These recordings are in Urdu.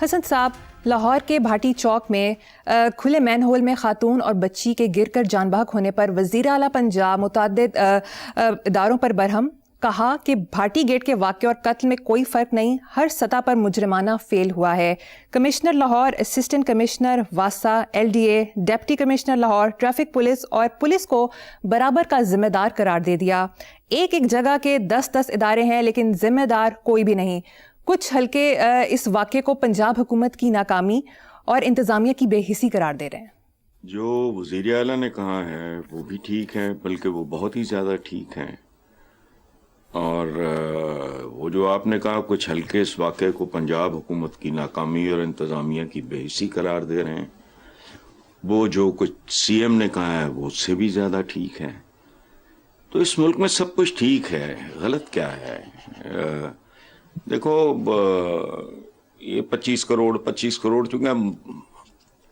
حسن صاحب، لاہور کے بھاٹی چوک میں کھلے مین ہول میں خاتون اور بچی کے گر کر جان بحق ہونے پر وزیر اعلیٰ پنجاب متعدد اداروں پر برہم، کہا کہ بھاٹی گیٹ کے واقعے اور قتل میں کوئی فرق نہیں، ہر سطح پر مجرمانہ فیل ہوا ہے۔ کمشنر لاہور، اسسٹنٹ کمشنر واسا، LDA، deputy commissioner Lahore, traffic police اور پولیس کو برابر کا ذمہ دار قرار دے دیا۔ ایک جگہ کے 10 ادارے ہیں لیکن ذمہ دار کوئی بھی نہیں۔ کچھ حلقے اس واقعے کو پنجاب حکومت کی ناکامی اور انتظامیہ کی بے حسی قرار دے رہے ہیں۔ جو وزیر اعلیٰ نے کہا ہے وہ بھی ٹھیک ہے، بلکہ وہ بہت ہی زیادہ ٹھیک ہیں، اور وہ جو آپ نے کہا کچھ حلقے اس واقعے کو پنجاب حکومت کی ناکامی اور انتظامیہ کی بے حسی قرار دے رہے ہیں، وہ جو کچھ CM نے کہا ہے وہ اس سے بھی زیادہ ٹھیک ہے۔ تو اس ملک میں سب کچھ ٹھیک ہے، غلط کیا ہے؟ دیکھو، یہ 25 کروڑ چونکہ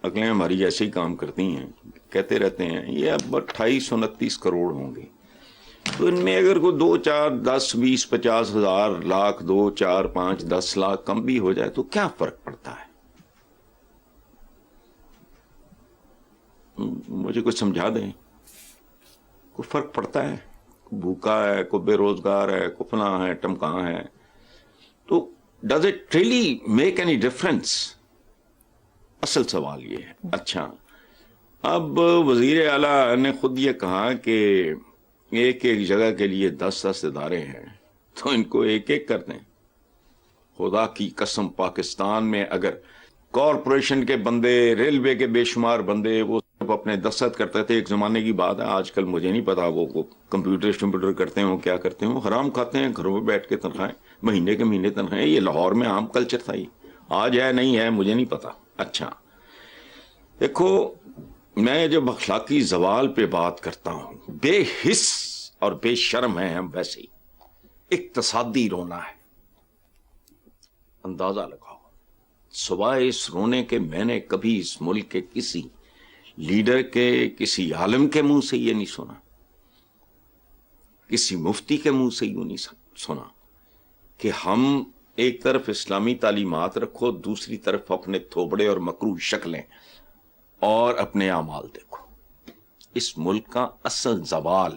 عقلیں ہماری ایسے ہی کام کرتی ہیں، کہتے رہتے ہیں یہ اب 28-29 کروڑ ہوں گے، تو ان میں اگر کوئی 2, 4, 10, 20, 50 ہزار لاکھ 2, 4, 5, 10 لاکھ کم بھی ہو جائے تو کیا فرق پڑتا ہے؟ مجھے کچھ سمجھا دیں، کوئی فرق پڑتا ہے؟ کوئی بھوکا ہے، کوئی بے روزگار ہے، کوئی فلاں ہے، ٹمکاں ہے، تو does it really make any difference? اصل سوال یہ ہے۔ اچھا، اب وزیر اعلیٰ نے خود یہ کہا کہ ایک جگہ کے لیے 10 ادارے ہیں تو ان کو ایک کر دیں۔ خدا کی قسم، پاکستان میں اگر کارپوریشن کے بندے، ریلوے کے بے شمار بندے وہ اپنے دستخط کرتے تھے، ایک زمانے کی بات ہے، آج کل مجھے نہیں پتا وہ کمپیوٹر کرتے ہوں، کیا کرتے ہوں، حرام کھاتے ہیں، گھروں میں بیٹھ کے تنخواہیں، مہینے کے مہینے تنخواہیں۔ یہ لاہور میں عام کلچر تھا، یہ آج ہے نہیں ہے مجھے نہیں پتا۔ اچھا دیکھو، میں جب اخلاقی زوال پہ بات کرتا ہوں، بے حس اور بے شرم ہیں ہم، ویسے ہی اقتصادی رونا ہے۔ اندازہ لگاؤ، سوائے اس رونے کے میں نے کبھی اس ملک کے کسی لیڈر کے، کسی عالم کے منہ سے یہ نہیں سنا، کسی مفتی کے منہ سے یوں نہیں سنا کہ ہم ایک طرف اسلامی تعلیمات رکھو، دوسری طرف اپنے تھوبڑے اور مکروہ شکلیں اور اپنے اعمال دیکھو۔ اس ملک کا اصل زوال،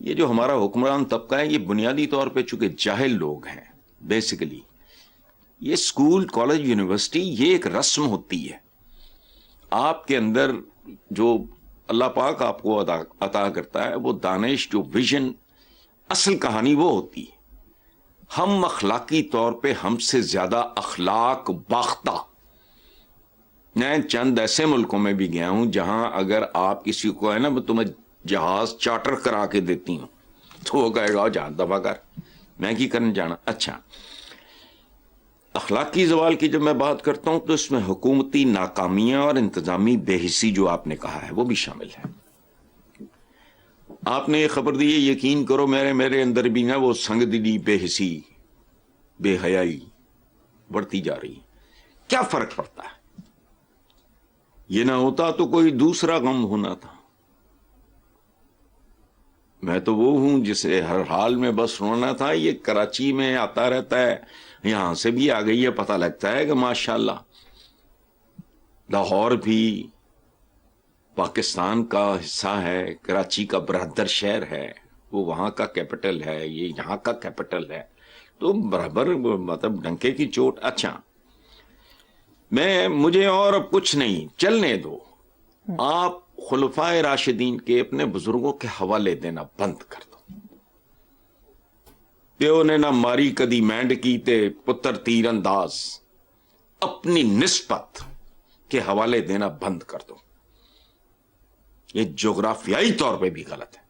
یہ جو ہمارا حکمران طبقہ ہے، یہ بنیادی طور پہ چونکہ جاہل لوگ ہیں، بیسیکلی یہ اسکول، کالج، یونیورسٹی یہ ایک رسم ہوتی ہے۔ آپ کے اندر جو اللہ پاک آپ کو عطا کرتا ہے، وہ دانش، جو ویژن، اصل کہانی وہ ہوتی ہے۔ ہم اخلاقی طور پہ ہم سے زیادہ اخلاق باختہ۔ میں چند ایسے ملکوں میں بھی گیا ہوں جہاں اگر آپ کسی کو ہے نا میں تمہیں جہاز چارٹر کرا کے دیتی ہوں تو وہ کہے گا جہاں دفعہ کر، میں کی کرنے جانا۔ اچھا، اخلاقی زوال کی جب میں بات کرتا ہوں تو اس میں حکومتی ناکامیاں اور انتظامی بے حسی جو آپ نے کہا ہے وہ بھی شامل ہے۔ آپ نے یہ خبر دی ہے، یقین کرو میرے اندر بھی نا وہ سنگ دلی، بے حسی، بے حیائی بڑھتی جا رہی ہے۔ کیا فرق پڑتا ہے؟ یہ نہ ہوتا تو کوئی دوسرا غم ہونا تھا۔ میں تو وہ ہوں جسے ہر حال میں بس رونا تھا۔ یہ کراچی میں آتا رہتا ہے، یہاں سے بھی آ گئی ہے، پتہ لگتا ہے کہ ماشاءاللہ لاہور بھی پاکستان کا حصہ ہے، کراچی کا برادر شہر ہے، وہ وہاں کا کیپٹل ہے، یہ یہاں کا کیپٹل ہے، تو برابر مطلب ڈنکے کی چوٹ۔ اچھا، مجھے اور اب کچھ نہیں، چلنے دو۔ آپ خلفائے راشدین کے اپنے بزرگوں کے حوالے دینا بند کر دو۔ پیو نے نہ ماری کدی مینڈ کی تے پتر تیر انداز، اپنی نسبت کے حوالے دینا بند کر دو۔ یہ جغرافیائی طور پہ بھی غلط ہے۔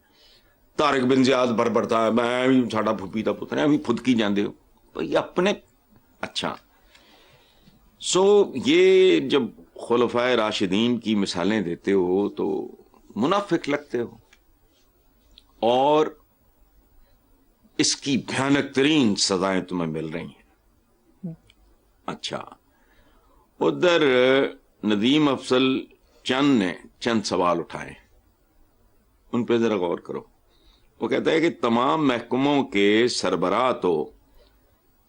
طارق بن زیاد بربرتا ہے، میں بھی ساڈا پھوپھی دا پتر ہے، ابھی خود کی جاندے ہو بھائی اپنے۔ اچھا، یہ جب خلفائے راشدین کی مثالیں دیتے ہو تو منافق لگتے ہو، اور اس کی بھیانک ترین سزائیں تمہیں مل رہی ہیں۔ اچھا، ادھر ندیم افضل چند نے چند سوال اٹھائے، ان پہ ذرا غور کرو۔ وہ کہتا ہے کہ تمام محکموں کے سربراہ تو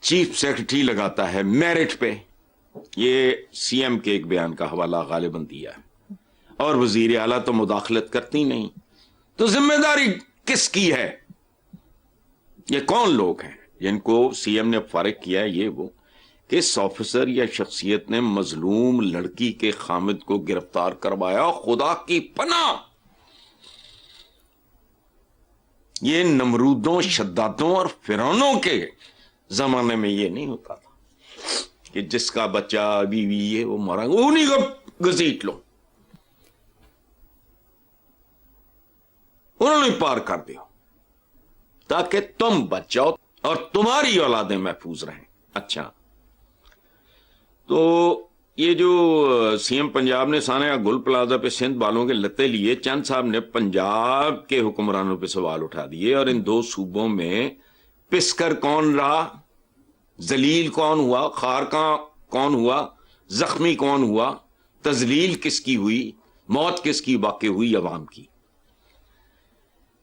چیف سیکرٹری لگاتا ہے میرٹ پہ، یہ سی ایم کے ایک بیان کا حوالہ غالباً دیا ہے، اور وزیر اعلیٰ تو مداخلت کرتی نہیں، تو ذمہ داری کس کی ہے؟ یہ کون لوگ ہیں جن کو سی ایم نے فارغ کیا ہے؟ یہ وہ کہ اس آفیسر یا شخصیت نے مظلوم لڑکی کے خامد کو گرفتار کروایا. خدا کی پناہ، یہ نمرودوں، شدادوں اور فرعونوں کے زمانے میں یہ نہیں ہوتا تھا کہ جس کا بچہ بیوی ہے وہ مرا، انہیں کو گھسیٹ لو، انہوں نے پار کر دیا تاکہ تم بچ جاؤ اور تمہاری اولادیں محفوظ رہیں. اچھا، تو یہ جو سی ایم پنجاب نے سانحہ گل پلازہ پہ سندھ والوں کے لتے لیے، چند صاحب نے پنجاب کے حکمرانوں پہ سوال اٹھا دیے، اور ان دو صوبوں میں پسکر کون رہا، ذلیل کون ہوا، خارکاں کون ہوا، زخمی کون ہوا، تذلیل کس کی ہوئی، موت کس کی واقع ہوئی؟ عوام کی.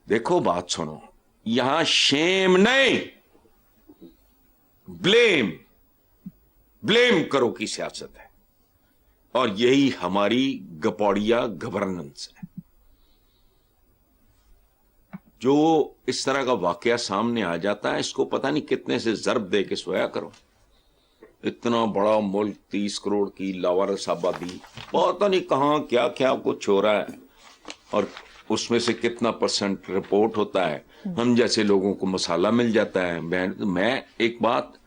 دیکھو بات سنو، یہاں شیم نہیں، بلیم کرو کی سیاست ہے، اور یہی ہماری گپوڑیا گورننس ہے. جو اس طرح کا واقعہ سامنے آ جاتا ہے، اس کو پتہ نہیں کتنے سے ضرب دے کے سویا کرو. اتنا بڑا ملک، 30 کروڑ کی لاوارث آبادی، پتہ نہیں کہاں کیا کیا کچھ ہو رہا ہے، اور اس میں سے کتنا پرسنٹ رپورٹ ہوتا ہے. ہم جیسے لوگوں کو مسالہ مل جاتا ہے. میں ایک بات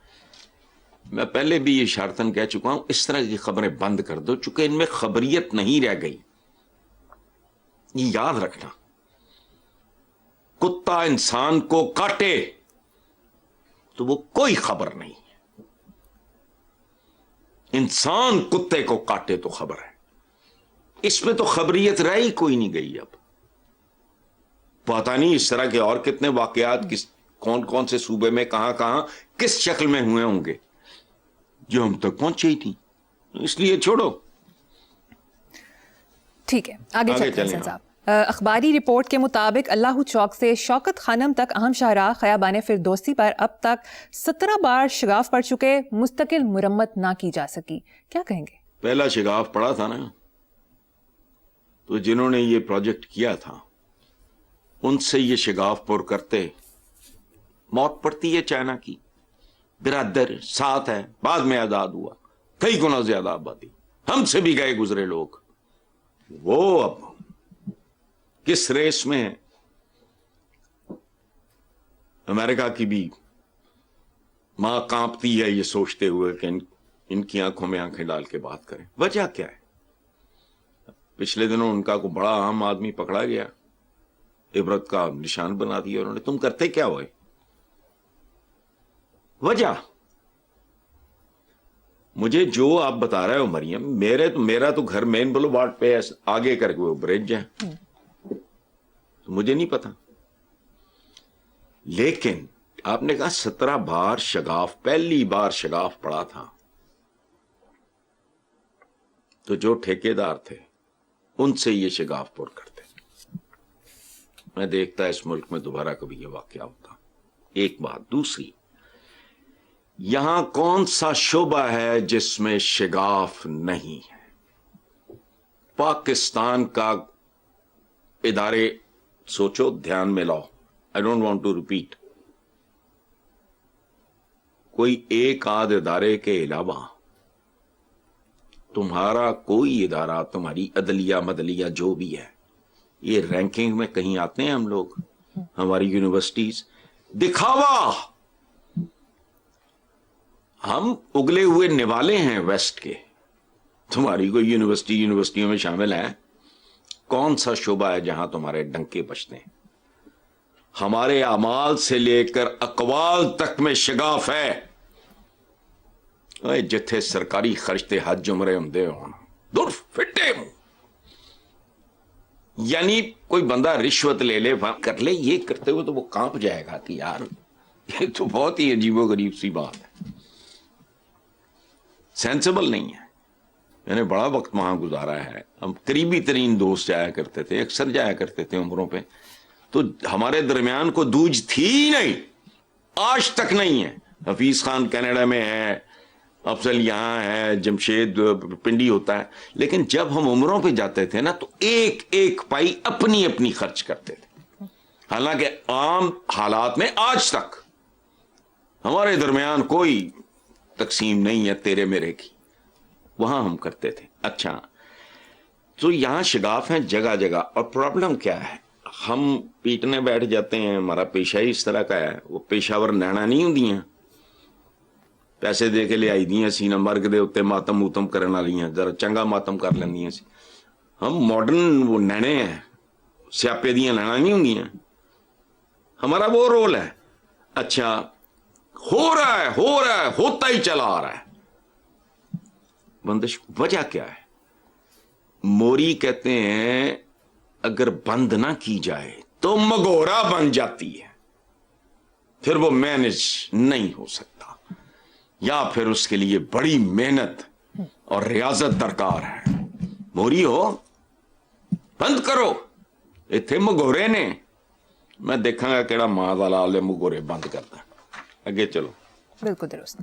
میں پہلے بھی یہ اشارتاً کہہ چکا ہوں، اس طرح کی خبریں بند کر دو، چونکہ ان میں خبریت نہیں رہ گئی. یہ یاد رکھنا، کتا انسان کو کاٹے تو وہ کوئی خبر نہیں، انسان کتے کو کاٹے تو خبر ہے. اس میں تو خبریت رہ ہی کوئی نہیں گئی. اب پتہ نہیں اس طرح کے اور کتنے واقعات کون کون سے صوبے میں کہاں کس شکل میں ہوئے ہوں گے جو ہم تک پہنچے ہی تھی. اس لیے چھوڑو. ٹھیک ہے، آگے چلتے ہیں صاحب. اخباری رپورٹ کے مطابق اللہ چوک سے شوکت خانم تک اہم شاہراہ خیابان فردوسی پر اب تک 17 بار شگاف پڑ چکے، مستقل مرمت نہ کی جا سکی. کیا کہیں گے؟ پہلا شگاف پڑا تھا نا، تو جنہوں نے یہ پروجیکٹ کیا تھا ان سے یہ شگاف پر کرتے موت پڑتی ہے. چائنا کی برادر ساتھ ہے، بعد میں آزاد ہوا، کئی گنا زیادہ آبادی، ہم سے بھی گئے گزرے لوگ، وہ اب کس ریس میں ہے؟ امریکہ کی بھی ماں کانپتی ہے یہ سوچتے ہوئے کہ ان کی آنکھوں میں آنکھیں ڈال کے بات کریں. وجہ کیا ہے؟ پچھلے دنوں ان کا کوئی بڑا عام آدمی پکڑا گیا، عبرت کا نشان بنا دیا انہوں نے. تم کرتے کیا ہوئے؟ وجہ مجھے جو آپ بتا رہے ہو مریم، میرا تو گھر مین بلوارڈ پہ آگے کر کے وہ برج ہے، تو مجھے نہیں پتا. لیکن آپ نے کہا 17 بار شگاف، پہلی بار شگاف پڑا تھا، تو جو ٹھیکیدار تھے ان سے یہ شگاف پر کرتے. میں دیکھتا اس ملک میں دوبارہ کبھی یہ واقعہ ہوتا. ایک بات. دوسری، یہاں کون سا شعبہ ہے جس میں شگاف نہیں ہے؟ پاکستان کا ادارے سوچو، دھیان میں لاؤ. I don't want to repeat. کوئی ایک آدھ ادارے کے علاوہ تمہارا کوئی ادارہ، تمہاری عدلیہ مدلیہ جو بھی ہے، یہ رینکنگ میں کہیں آتے ہیں ہم لوگ؟ ہماری یونیورسٹیز دکھاوا، ہم اگلے ہوئے نوالے ہیں ویسٹ کے. تمہاری کوئی یونیورسٹیوں میں شامل ہے؟ کون سا شعبہ ہے جہاں تمہارے ڈنکے بجتے ہیں؟ ہمارے اعمال سے لے کر اقوال تک میں شگاف ہے. جتھے سرکاری خرچتے حج عمرے ہوندے ہون، دور فٹے ہوں. یعنی کوئی بندہ رشوت لے لے کر لے، یہ کرتے ہوئے تو وہ کانپ جائے گا کہ یار یہ تو بہت ہی عجیب و غریب سی بات ہے، سینسیبل نہیں ہے. میں نے بڑا وقت وہاں گزارا ہے. ہم قریبی ترین دوست جایا کرتے تھے، اکثر جایا کرتے تھے عمروں پہ. تو ہمارے درمیان کو دوج تھی ہی نہیں، آج تک نہیں ہے. حفیظ خان کینیڈا میں ہے، افضل یہاں ہے, جمشید پنڈی ہوتا ہے, لیکن جب ہم عمروں پہ جاتے تھے نا تو ایک ایک پائی اپنی اپنی خرچ کرتے تھے. حالانکہ عام حالات میں آج تک ہمارے درمیان کوئی تقسیم نہیں ہے تیرے میرے کی, وہاں ہم کرتے تھے. اچھا, تو یہاں شگاف ہیں جگہ جگہ. اور پرابلم کیا ہے, ہم پیٹنے بیٹھ جاتے ہیں, ہمارا پیشہ ہی اس طرح کا ہے. وہ پیشہ ور نینا نہیں ہوں دیاں, پیسے دے کے لے آئی دیاں سی, مرگ دے اتنے ماتم موتم کرنے والی ہیں, ذرا چنگا ماتم کر لیندیاں سی. ہم ماڈرن وہ نینے ہیں, سیاپے دیاں نینا نہیں ہوں دیاں, ہمارا وہ رول ہے. اچھا, ہو رہا ہے, ہوتا ہی چلا آ رہا ہے. بندش وجہ کیا ہے؟ موری کہتے ہیں اگر بند نہ کی جائے تو مگورا بن جاتی ہے, پھر وہ مینج نہیں ہو سکتا, یا پھر اس کے لیے بڑی محنت اور ریاضت درکار ہے. موری ہو, بند کرو. اتنے مگورے نے, میں دیکھاں گا کہڑا ماں دا لال مگورے بند کرتا. اگے چلو. بالکل درست.